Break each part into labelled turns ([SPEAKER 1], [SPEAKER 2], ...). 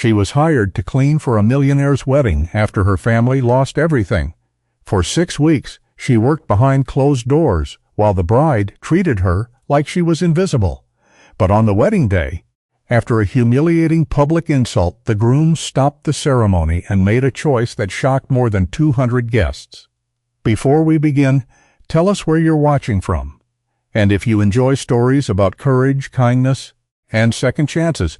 [SPEAKER 1] She was hired to clean for a millionaire's wedding after her family lost everything. For 6 weeks, she worked behind closed doors while the bride treated her like she was invisible. But on the wedding day, after a humiliating public insult, the groom stopped the ceremony and made a choice that shocked more than 200 guests. Before we begin, tell us where you're watching from. And if you enjoy stories about courage, kindness, and second chances,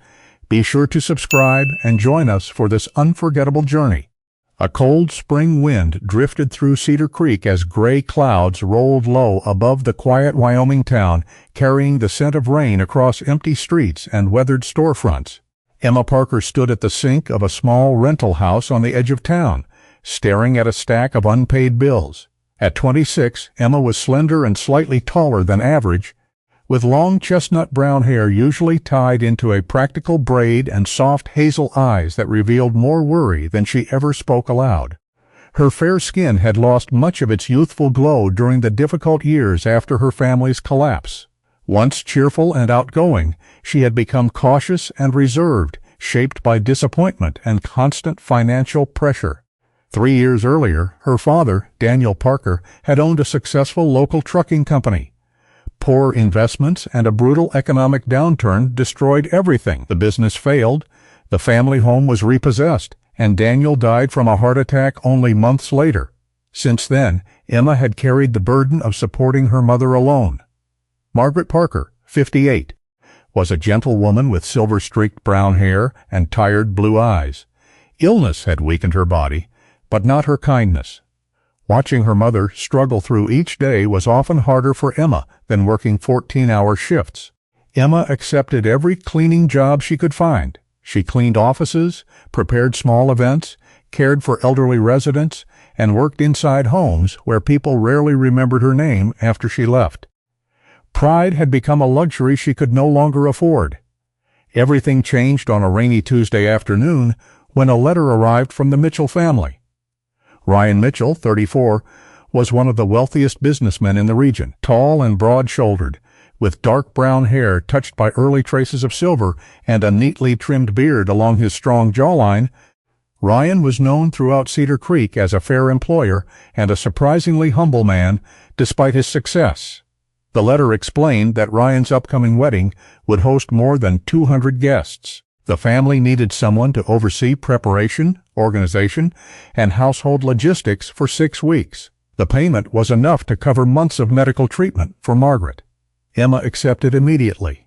[SPEAKER 1] be sure to subscribe and join us for this unforgettable journey. A cold spring wind drifted through Cedar Creek as gray clouds rolled low above the quiet Wyoming town, carrying the scent of rain across empty streets and weathered storefronts. Emma Parker stood at the sink of a small rental house on the edge of town, staring at a stack of unpaid bills. At 26, Emma was slender and slightly taller than average, with long chestnut brown hair usually tied into a practical braid and soft hazel eyes that revealed more worry than she ever spoke aloud. Her fair skin had lost much of its youthful glow during the difficult years after her family's collapse. Once cheerful and outgoing, she had become cautious and reserved, shaped by disappointment and constant financial pressure. 3 years earlier, her father, Daniel Parker, had owned a successful local trucking company. Poor investments and a brutal economic downturn destroyed everything. The business failed, the family home was repossessed, and Daniel died from a heart attack only months later. Since then, Emma had carried the burden of supporting her mother alone. Margaret Parker, 58, was a gentle woman with silver-streaked brown hair and tired blue eyes. Illness had weakened her body, but not her kindness. Watching her mother struggle through each day was often harder for Emma than working 14-hour shifts. Emma accepted every cleaning job she could find. She cleaned offices, prepared small events, cared for elderly residents, and worked inside homes where people rarely remembered her name after she left. Pride had become a luxury she could no longer afford. Everything changed on a rainy Tuesday afternoon when a letter arrived from the Mitchell family. Ryan Mitchell, 34, was one of the wealthiest businessmen in the region. Tall and broad-shouldered, with dark brown hair touched by early traces of silver and a neatly trimmed beard along his strong jawline, Ryan was known throughout Cedar Creek as a fair employer and a surprisingly humble man, despite his success. The letter explained that Ryan's upcoming wedding would host more than 200 guests. The family needed someone to oversee preparation, organization, and household logistics for 6 weeks. The payment was enough to cover months of medical treatment for Margaret. Emma accepted immediately.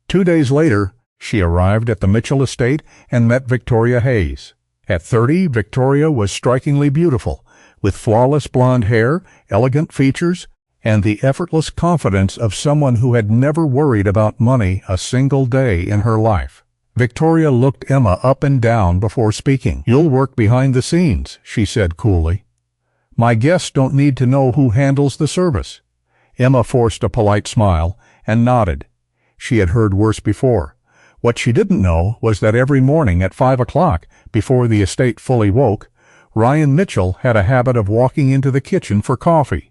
[SPEAKER 1] 2 days later, she arrived at the Mitchell estate and met Victoria Hayes. At 30, Victoria was strikingly beautiful, with flawless blonde hair, elegant features, and the effortless confidence of someone who had never worried about money a single day in her life. Victoria looked Emma up and down before speaking. "You'll work behind the scenes," she said coolly. "My guests don't need to know who handles the service." Emma forced a polite smile and nodded. She had heard worse before. What she didn't know was that every morning at 5 o'clock, before the estate fully woke, Ryan Mitchell had a habit of walking into the kitchen for coffee.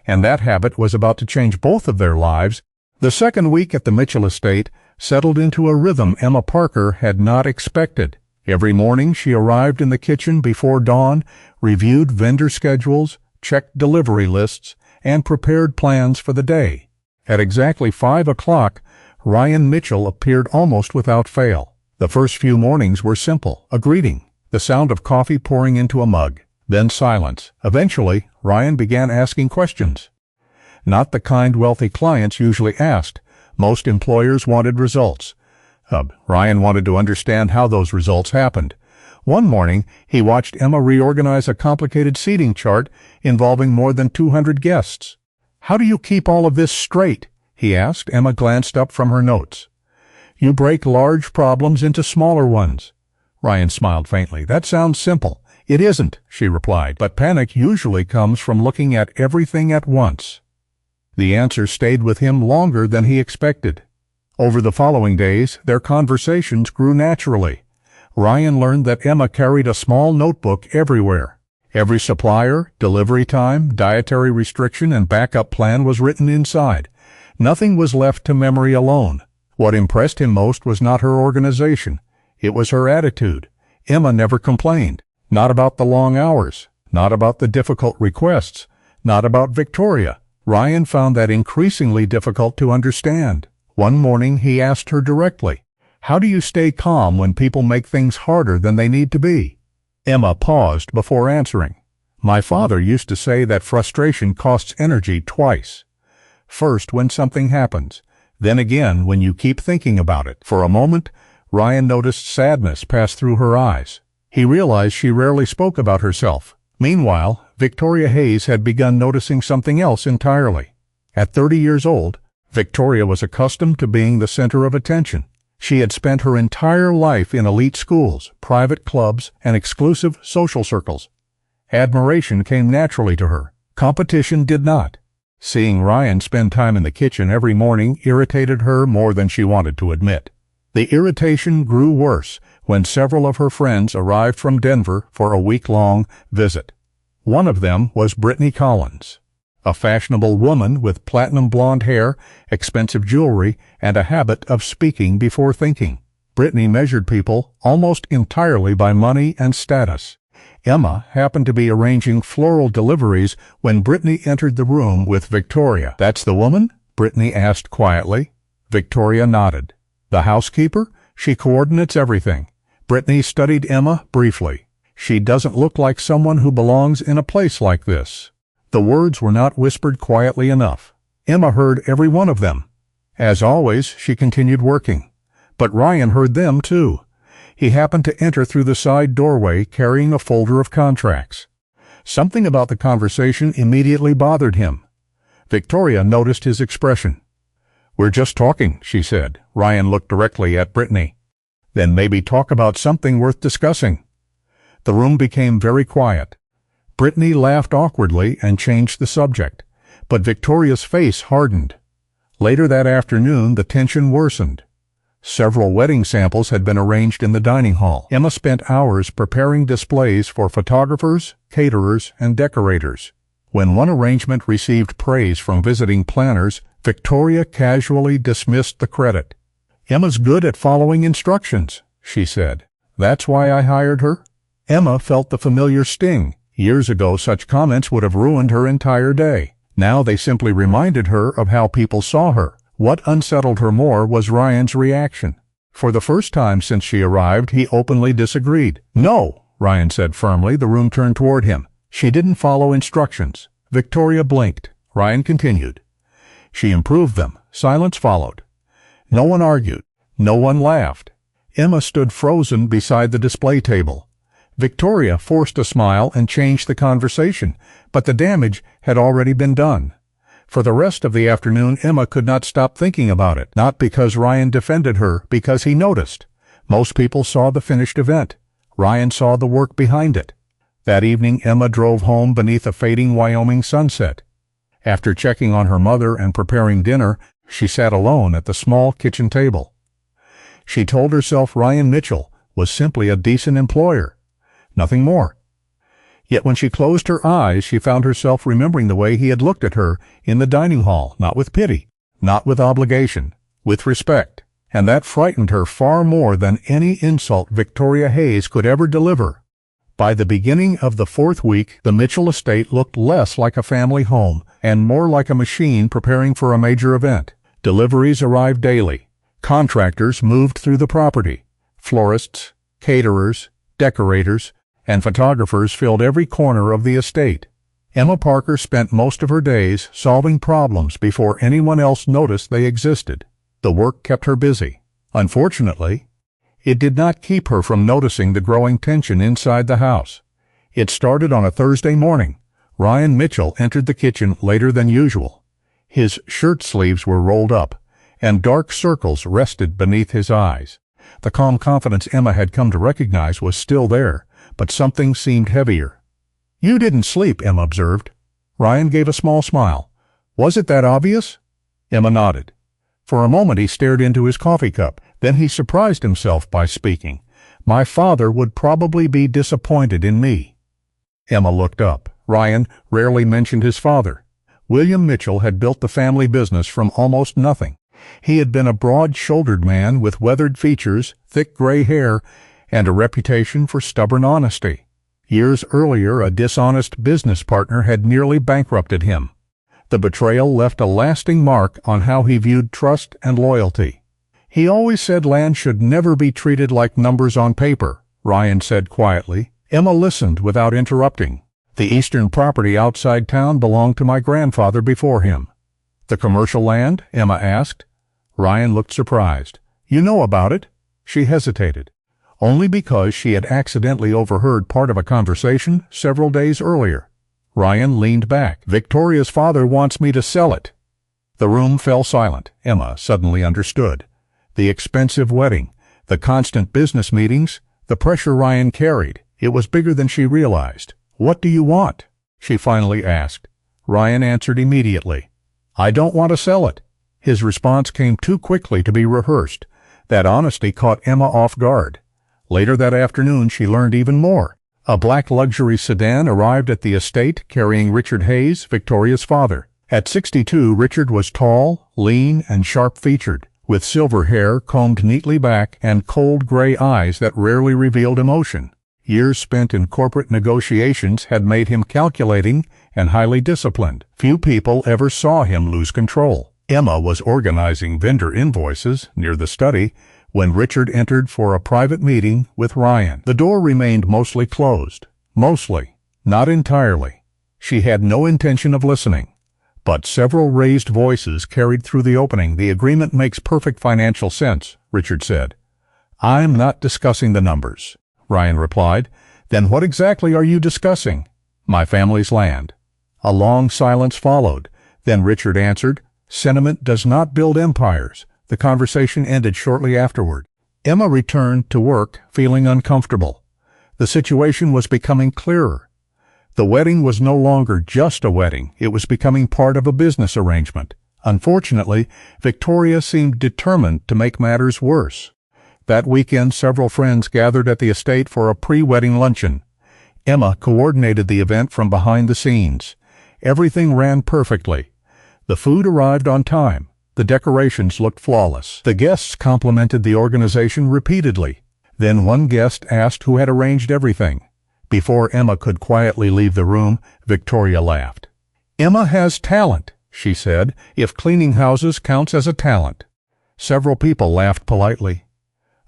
[SPEAKER 1] And that habit was about to change both of their lives. The second week at the Mitchell estate settled into a rhythm Emma Parker had not expected. Every morning she arrived in the kitchen before dawn, reviewed vendor schedules, checked delivery lists, and prepared plans for the day. At exactly 5 o'clock, Ryan Mitchell appeared almost without fail. The first few mornings were simple, a greeting, the sound of coffee pouring into a mug, then silence. Eventually, Ryan began asking questions. Not the kind wealthy clients usually asked. Most employers wanted results. Ryan wanted to understand how those results happened. One morning, he watched Emma reorganize a complicated seating chart involving more than 200 guests. "How do you keep all of this straight?" he asked. Emma glanced up from her notes. "You break large problems into smaller ones." Ryan smiled faintly. "That sounds simple." "It isn't," she replied, "but panic usually comes from looking at everything at once." The answer stayed with him longer than he expected. Over the following days, their conversations grew naturally. Ryan learned that Emma carried a small notebook everywhere. Every supplier, delivery time, dietary restriction, and backup plan was written inside. Nothing was left to memory alone. What impressed him most was not her organization. It was her attitude. Emma never complained. Not about the long hours. Not about the difficult requests. Not about Victoria. Ryan found that increasingly difficult to understand. One morning he asked her directly, "How do you stay calm when people make things harder than they need to be?" Emma paused before answering. "My father used to say that frustration costs energy twice. First when something happens, then again when you keep thinking about it." For a moment, Ryan noticed sadness pass through her eyes. He realized she rarely spoke about herself. Meanwhile, Victoria Hayes had begun noticing something else entirely. At 30 years old, Victoria was accustomed to being the center of attention. She had spent her entire life in elite schools, private clubs, and exclusive social circles. Admiration came naturally to her. Competition did not. Seeing Ryan spend time in the kitchen every morning irritated her more than she wanted to admit. The irritation grew worse when several of her friends arrived from Denver for a week-long visit. One of them was Brittany Collins, a fashionable woman with platinum blonde hair, expensive jewelry, and a habit of speaking before thinking. Brittany measured people almost entirely by money and status. Emma happened to be arranging floral deliveries when Brittany entered the room with Victoria. "That's the woman?" Brittany asked quietly. Victoria nodded. "The housekeeper? She coordinates everything." Brittany studied Emma briefly. "She doesn't look like someone who belongs in a place like this." The words were not whispered quietly enough. Emma heard every one of them. As always, she continued working. But Ryan heard them too. He happened to enter through the side doorway carrying a folder of contracts. Something about the conversation immediately bothered him. Victoria noticed his expression. "We're just talking," she said. Ryan looked directly at Brittany. "Then maybe talk about something worth discussing." The room became very quiet. Brittany laughed awkwardly and changed the subject, but Victoria's face hardened. Later that afternoon, the tension worsened. Several wedding samples had been arranged in the dining hall. Emma spent hours preparing displays for photographers, caterers, and decorators. When one arrangement received praise from visiting planners, Victoria casually dismissed the credit. "Emma's good at following instructions," she said. "That's why I hired her." Emma felt the familiar sting. Years ago, such comments would have ruined her entire day. Now they simply reminded her of how people saw her. What unsettled her more was Ryan's reaction. For the first time since she arrived, he openly disagreed. "No," Ryan said firmly. The room turned toward him. "She didn't follow instructions." Victoria blinked. Ryan continued. "She improved them." Silence followed. No one argued. No one laughed. Emma stood frozen beside the display table. Victoria forced a smile and changed the conversation, but the damage had already been done. For the rest of the afternoon, Emma could not stop thinking about it, not because Ryan defended her, because he noticed. Most people saw the finished event. Ryan saw the work behind it. That evening, Emma drove home beneath a fading Wyoming sunset. After checking on her mother and preparing dinner, she sat alone at the small kitchen table. She told herself Ryan Mitchell was simply a decent employer. Nothing more. Yet when she closed her eyes, she found herself remembering the way he had looked at her in the dining hall, not with pity, not with obligation, with respect. And that frightened her far more than any insult Victoria Hayes could ever deliver. By the beginning of the 4th week, the Mitchell estate looked less like a family home and more like a machine preparing for a major event. Deliveries arrived daily. Contractors moved through the property. Florists, caterers, decorators, and photographers filled every corner of the estate. Emma Parker spent most of her days solving problems before anyone else noticed they existed. The work kept her busy. Unfortunately, it did not keep her from noticing the growing tension inside the house. It started on a Thursday morning. Ryan Mitchell entered the kitchen later than usual. His shirt sleeves were rolled up, and dark circles rested beneath his eyes. The calm confidence Emma had come to recognize was still there, but something seemed heavier. "You didn't sleep," Emma observed. Ryan gave a small smile. "Was it that obvious?" Emma nodded. For a moment he stared into his coffee cup. Then he surprised himself by speaking. "My father would probably be disappointed in me." Emma looked up. Ryan rarely mentioned his father. William Mitchell had built the family business from almost nothing. He had been a broad-shouldered man with weathered features, thick gray hair, and a reputation for stubborn honesty. Years earlier, a dishonest business partner had nearly bankrupted him. The betrayal left a lasting mark on how he viewed trust and loyalty. "He always said land should never be treated like numbers on paper," Ryan said quietly. Emma listened without interrupting. "The eastern property outside town belonged to my grandfather before him." "The commercial land?" Emma asked. Ryan looked surprised. "You know about it?" She hesitated, only because she had accidentally overheard part of a conversation several days earlier. Ryan leaned back. "Victoria's father wants me to sell it." The room fell silent. Emma suddenly understood. The expensive wedding, the constant business meetings, the pressure Ryan carried. It was bigger than she realized. "What do you want?" she finally asked. Ryan answered immediately. "I don't want to sell it." His response came too quickly to be rehearsed. That honesty caught Emma off guard. Later that afternoon she learned even more. A black luxury sedan arrived at the estate carrying Richard Hayes, Victoria's father. At 62, Richard was tall, lean, and sharp-featured, with silver hair combed neatly back and cold gray eyes that rarely revealed emotion. Years spent in corporate negotiations had made him calculating and highly disciplined. Few people ever saw him lose control. Emma was organizing vendor invoices near the study when Richard entered for a private meeting with Ryan. The door remained mostly closed. Mostly, not entirely. She had no intention of listening. But several raised voices carried through the opening. "The agreement makes perfect financial sense," Richard said. "I'm not discussing the numbers," Ryan replied. "Then what exactly are you discussing?" "My family's land." A long silence followed. Then Richard answered, "Sentiment does not build empires." The conversation ended shortly afterward. Emma returned to work feeling uncomfortable. The situation was becoming clearer. The wedding was no longer just a wedding. It was becoming part of a business arrangement. Unfortunately, Victoria seemed determined to make matters worse. That weekend, several friends gathered at the estate for a pre-wedding luncheon. Emma coordinated the event from behind the scenes. Everything ran perfectly. The food arrived on time. The decorations looked flawless. The guests complimented the organization repeatedly. Then one guest asked who had arranged everything. Before Emma could quietly leave the room, Victoria laughed. "Emma has talent," she said, "if cleaning houses counts as a talent." Several people laughed politely.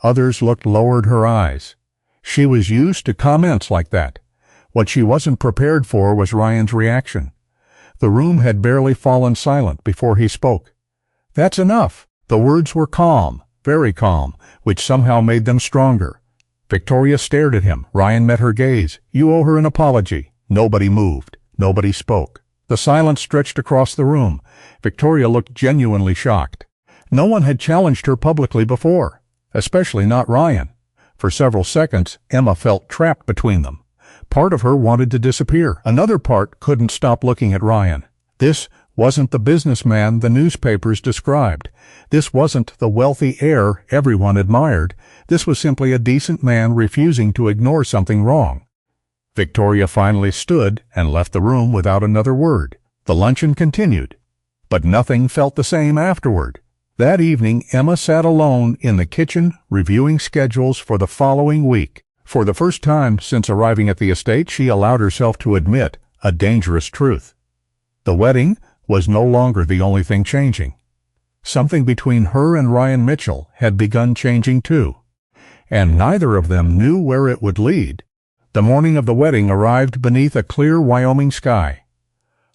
[SPEAKER 1] Others lowered her eyes. She was used to comments like that. What she wasn't prepared for was Ryan's reaction. The room had barely fallen silent before he spoke. "That's enough." The words were calm, very calm, which somehow made them stronger. Victoria stared at him. Ryan met her gaze. "You owe her an apology." Nobody moved. Nobody spoke. The silence stretched across the room. Victoria looked genuinely shocked. No one had challenged her publicly before, especially not Ryan. For several seconds, Emma felt trapped between them. Part of her wanted to disappear. Another part couldn't stop looking at Ryan. This wasn't the businessman the newspapers described. This wasn't the wealthy heir everyone admired. This was simply a decent man refusing to ignore something wrong. Victoria finally stood and left the room without another word. The luncheon continued, but nothing felt the same afterward. That evening, Emma sat alone in the kitchen reviewing schedules for the following week. For the first time since arriving at the estate, she allowed herself to admit a dangerous truth. The wedding was no longer the only thing changing. Something between her and Ryan Mitchell had begun changing too, and neither of them knew where it would lead. The morning of the wedding arrived beneath a clear Wyoming sky.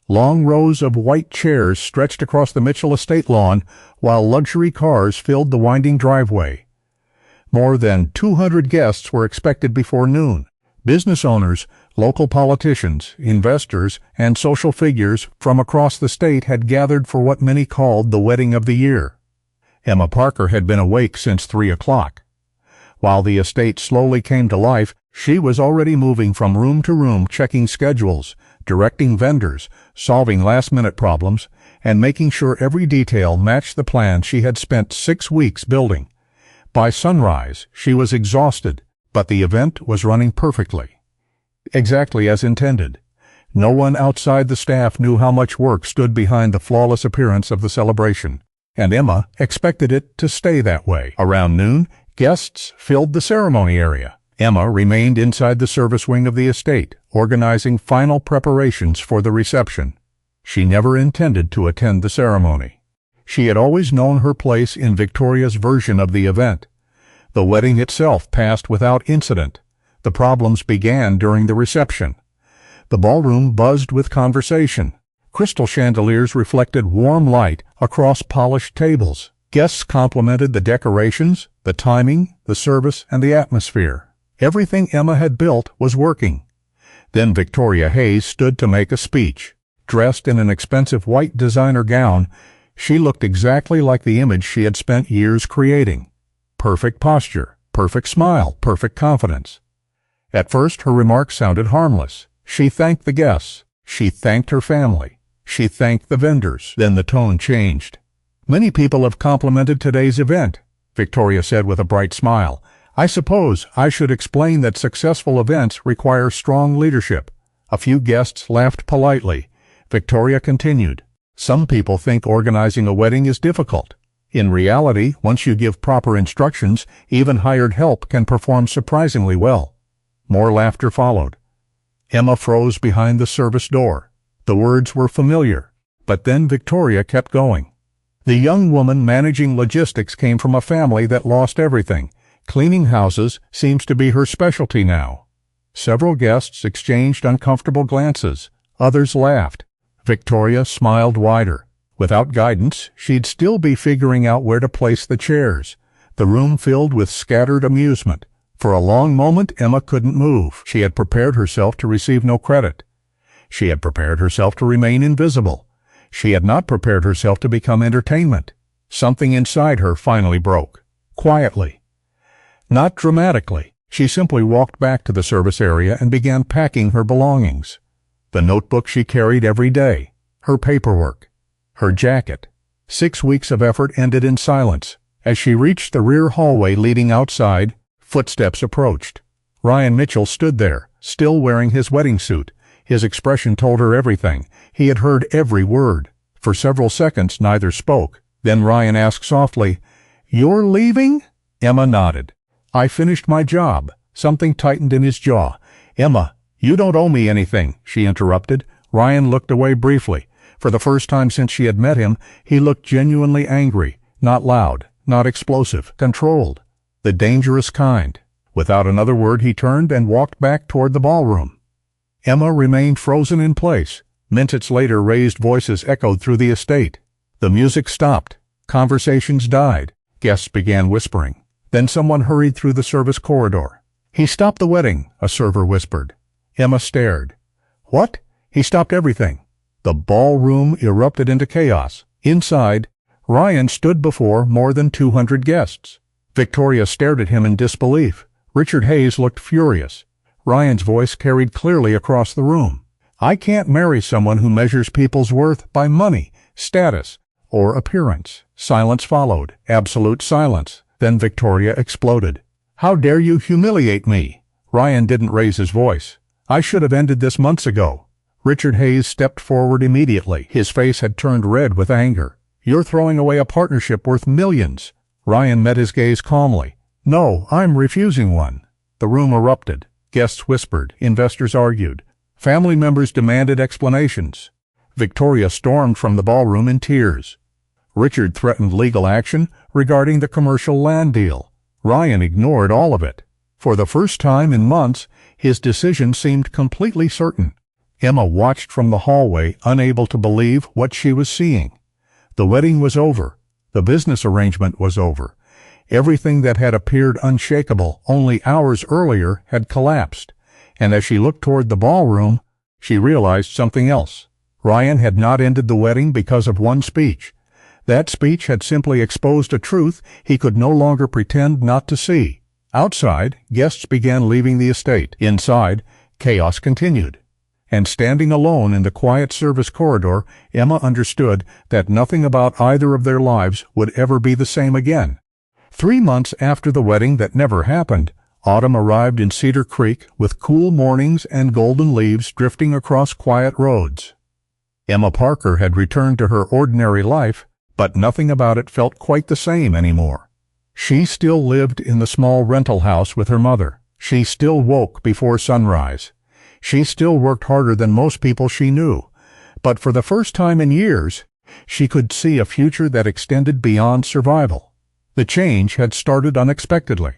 [SPEAKER 1] Long rows of white chairs stretched across the Mitchell estate lawn, while luxury cars filled the winding driveway. More than 200 guests were expected before noon. Business owners, local politicians, investors, and social figures from across the state had gathered for what many called the wedding of the year. Emma Parker had been awake since 3 o'clock. While the estate slowly came to life, she was already moving from room to room, checking schedules, directing vendors, solving last-minute problems, and making sure every detail matched the plan she had spent 6 weeks building. By sunrise, she was exhausted, but the event was running perfectly. Exactly as intended. No one outside the staff knew how much work stood behind the flawless appearance of the celebration. and Emma expected it to stay that way. Around noon, guests filled the ceremony area. Emma remained inside the service wing of the estate, organizing final preparations for the reception. She never intended to attend the ceremony. She had always known her place in Victoria's version of the event. The wedding itself passed without incident. The problems began during the reception. The ballroom buzzed with conversation. Crystal chandeliers reflected warm light across polished tables. Guests complimented the decorations, the timing, the service, and the atmosphere. Everything Emma had built was working. Then Victoria Hayes stood to make a speech. Dressed in an expensive white designer gown, she looked exactly like the image she had spent years creating. Perfect posture, perfect smile, perfect confidence. At first, her remarks sounded harmless. She thanked the guests. She thanked her family. She thanked the vendors. Then the tone changed. "Many people have complimented today's event," Victoria said with a bright smile. "I suppose I should explain that successful events require strong leadership." A few guests laughed politely. Victoria continued. "Some people think organizing a wedding is difficult. In reality, once you give proper instructions, even hired help can perform surprisingly well." More laughter followed. Emma froze behind the service door. The words were familiar, but then Victoria kept going. "The young woman managing logistics came from a family that lost everything. Cleaning houses seems to be her specialty now." Several guests exchanged uncomfortable glances. Others laughed. Victoria smiled wider. Without guidance, she'd still be figuring out where to place the chairs. The room filled with scattered amusement. For a long moment, Emma couldn't move. She had prepared herself to receive no credit. She had prepared herself to remain invisible. She had not prepared herself to become entertainment. Something inside her finally broke. Quietly. Not dramatically. She simply walked back to the service area and began packing her belongings. The notebook she carried every day. Her paperwork. Her jacket. 6 weeks of effort ended in silence. As she reached the rear hallway leading outside, footsteps approached. Ryan Mitchell stood there, still wearing his wedding suit. His expression told her everything. He had heard every word. For several seconds, neither spoke. Then Ryan asked softly, "You're leaving?" Emma nodded. "I finished my job." Something tightened in his jaw. "Emma, you don't owe me anything," she interrupted. Ryan looked away briefly. For the first time since she had met him, he looked genuinely angry. Not loud, not explosive, controlled. The dangerous kind. Without another word, he turned and walked back toward the ballroom. Emma remained frozen in place. Minutes later, raised voices echoed through the estate. The music stopped. Conversations died. Guests began whispering. Then someone hurried through the service corridor. "He stopped the wedding," a server whispered. Emma stared. "What?" "He stopped everything." The ballroom erupted into chaos. Inside, Ryan stood before more than 200 guests. Victoria stared at him in disbelief. Richard Hayes looked furious. Ryan's voice carried clearly across the room. "I can't marry someone who measures people's worth by money, status, or appearance." Silence followed. Absolute silence. Then Victoria exploded. "How dare you humiliate me?" Ryan didn't raise his voice. "I should have ended this months ago." Richard Hayes stepped forward immediately. His face had turned red with anger. "You're throwing away a partnership worth millions." Ryan met his gaze calmly. "No, I'm refusing one." The room erupted. Guests whispered. Investors argued. Family members demanded explanations. Victoria stormed from the ballroom in tears. Richard threatened legal action regarding the commercial land deal. Ryan ignored all of it. For the first time in months, his decision seemed completely certain. Emma watched from the hallway, unable to believe what she was seeing. The wedding was over. The business arrangement was over. Everything that had appeared unshakable only hours earlier had collapsed. And as she looked toward the ballroom, she realized something else. Ryan had not ended the wedding because of one speech. That speech had simply exposed a truth he could no longer pretend not to see. Outside, guests began leaving the estate. Inside, chaos continued. And standing alone in the quiet service corridor, Emma understood that nothing about either of their lives would ever be the same again. 3 months after the wedding that never happened, autumn arrived in Cedar Creek with cool mornings and golden leaves drifting across quiet roads. Emma Parker had returned to her ordinary life, but nothing about it felt quite the same anymore. She still lived in the small rental house with her mother. She still woke before sunrise. She still worked harder than most people she knew. But for the first time in years, she could see a future that extended beyond survival. The change had started unexpectedly.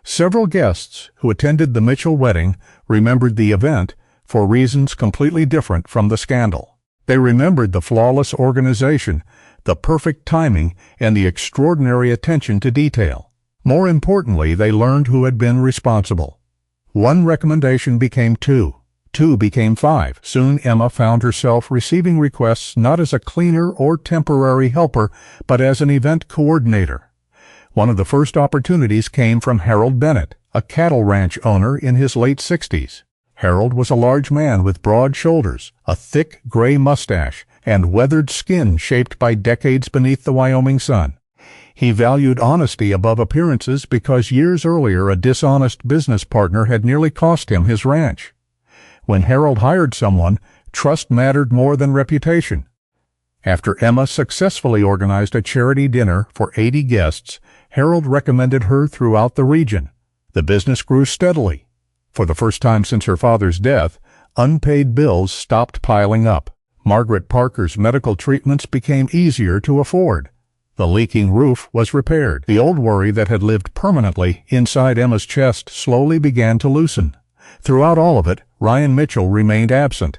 [SPEAKER 1] Several guests who attended the Mitchell wedding remembered the event for reasons completely different from the scandal. They remembered the flawless organization, the perfect timing, and the extraordinary attention to detail. More importantly, they learned who had been responsible. One recommendation became two. Two became five. Soon Emma found herself receiving requests not as a cleaner or temporary helper, but as an event coordinator. One of the first opportunities came from Harold Bennett, a cattle ranch owner in his late 60s. Harold was a large man with broad shoulders, a thick gray mustache, and weathered skin shaped by decades beneath the Wyoming sun. He valued honesty above appearances because years earlier a dishonest business partner had nearly cost him his ranch. When Harold hired someone, trust mattered more than reputation. After Emma successfully organized a charity dinner for 80 guests, Harold recommended her throughout the region. The business grew steadily. For the first time since her father's death, unpaid bills stopped piling up. Margaret Parker's medical treatments became easier to afford. The leaking roof was repaired. The old worry that had lived permanently inside Emma's chest slowly began to loosen. Throughout all of it, Ryan Mitchell remained absent.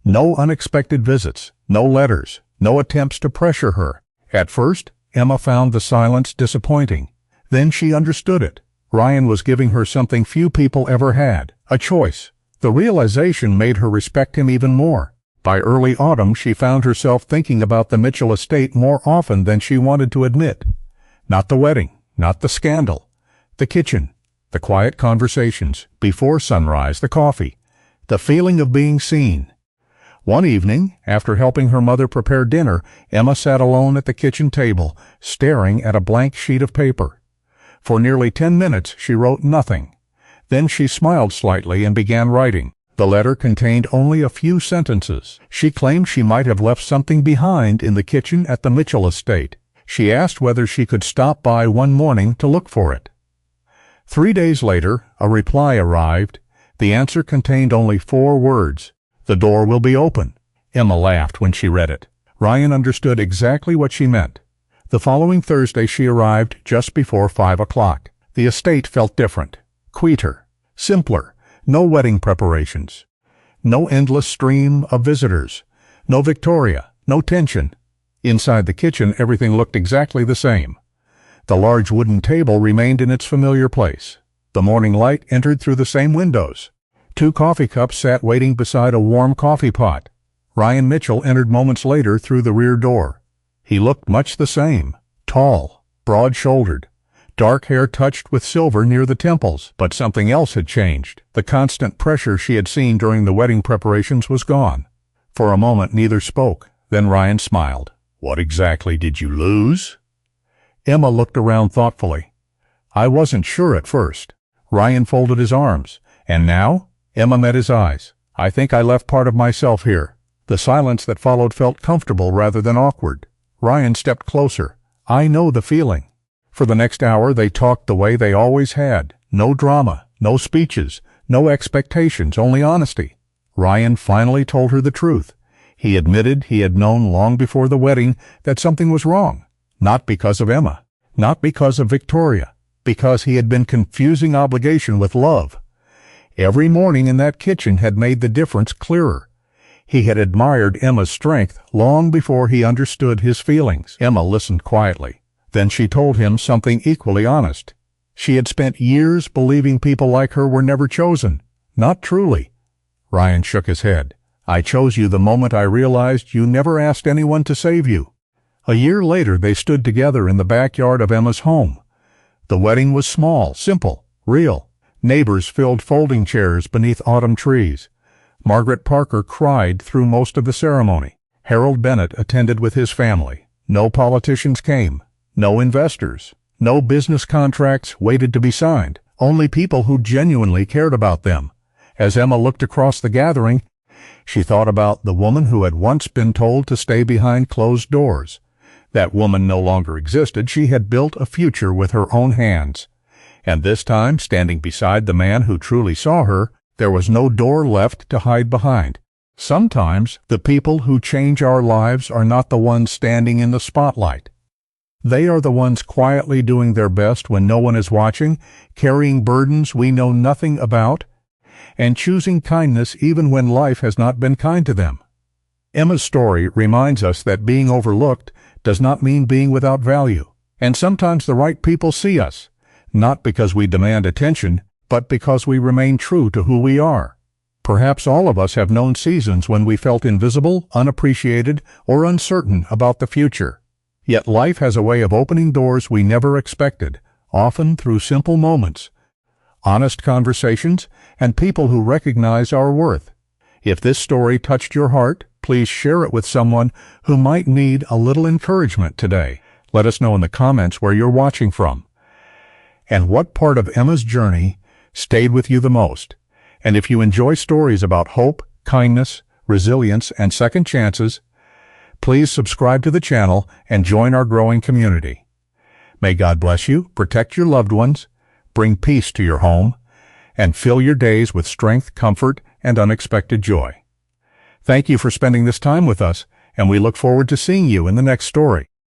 [SPEAKER 1] No unexpected visits, no letters, no attempts to pressure her. At first, Emma found the silence disappointing. Then she understood it. Ryan was giving her something few people ever had, a choice. The realization made her respect him even more. By early autumn, she found herself thinking about the Mitchell estate more often than she wanted to admit. Not the wedding, not the scandal. The kitchen, the quiet conversations, before sunrise, the coffee, the feeling of being seen. One evening, after helping her mother prepare dinner, Emma sat alone at the kitchen table, staring at a blank sheet of paper. For nearly 10 minutes, she wrote nothing. Then she smiled slightly and began writing. The letter contained only a few sentences. She claimed she might have left something behind in the kitchen at the Mitchell estate. She asked whether she could stop by one morning to look for it. 3 days later, a reply arrived. The answer contained only 4 words. "The door will be open." Emma laughed when she read it. Ryan understood exactly what she meant. The following Thursday she arrived just before 5 o'clock. The estate felt different, quieter, simpler. No wedding preparations. No endless stream of visitors. No Victoria. No tension. Inside the kitchen, everything looked exactly the same. The large wooden table remained in its familiar place. The morning light entered through the same windows. 2 coffee cups sat waiting beside a warm coffee pot. Ryan Mitchell entered moments later through the rear door. He looked much the same. Tall, broad-shouldered. Dark hair touched with silver near the temples, but something else had changed. The constant pressure she had seen during the wedding preparations was gone. For a moment neither spoke. Then Ryan smiled. "What exactly did you lose?" Emma looked around thoughtfully. "I wasn't sure at first." Ryan folded his arms. "And now?" Emma met his eyes. "I think I left part of myself here." The silence that followed felt comfortable rather than awkward. Ryan stepped closer. "I know the feeling." For the next hour they talked the way they always had. No drama, no speeches, no expectations, only honesty. Ryan finally told her the truth. He admitted he had known long before the wedding that something was wrong. Not because of Emma, not because of Victoria, because he had been confusing obligation with love. Every morning in that kitchen had made the difference clearer. He had admired Emma's strength long before he understood his feelings. Emma listened quietly. Then she told him something equally honest. She had spent years believing people like her were never chosen. Not truly. Ryan shook his head. "I chose you the moment I realized you never asked anyone to save you." A year later they stood together in the backyard of Emma's home. The wedding was small, simple, real. Neighbors filled folding chairs beneath autumn trees. Margaret Parker cried through most of the ceremony. Harold Bennett attended with his family. No politicians came. No investors. No business contracts waited to be signed. Only people who genuinely cared about them. As Emma looked across the gathering, she thought about the woman who had once been told to stay behind closed doors. That woman no longer existed. She had built a future with her own hands. And this time, standing beside the man who truly saw her, there was no door left to hide behind. Sometimes, the people who change our lives are not the ones standing in the spotlight. They are the ones quietly doing their best when no one is watching, carrying burdens we know nothing about, and choosing kindness even when life has not been kind to them. Emma's story reminds us that being overlooked does not mean being without value, and sometimes the right people see us, not because we demand attention, but because we remain true to who we are. Perhaps all of us have known seasons when we felt invisible, unappreciated, or uncertain about the future. Yet life has a way of opening doors we never expected, often through simple moments, honest conversations, and people who recognize our worth. If this story touched your heart, please share it with someone who might need a little encouragement today. Let us know in the comments where you're watching from, and what part of Emma's journey stayed with you the most. And if you enjoy stories about hope, kindness, resilience, and second chances, please subscribe to the channel and join our growing community. May God bless you, protect your loved ones, bring peace to your home, and fill your days with strength, comfort, and unexpected joy. Thank you for spending this time with us, and we look forward to seeing you in the next story.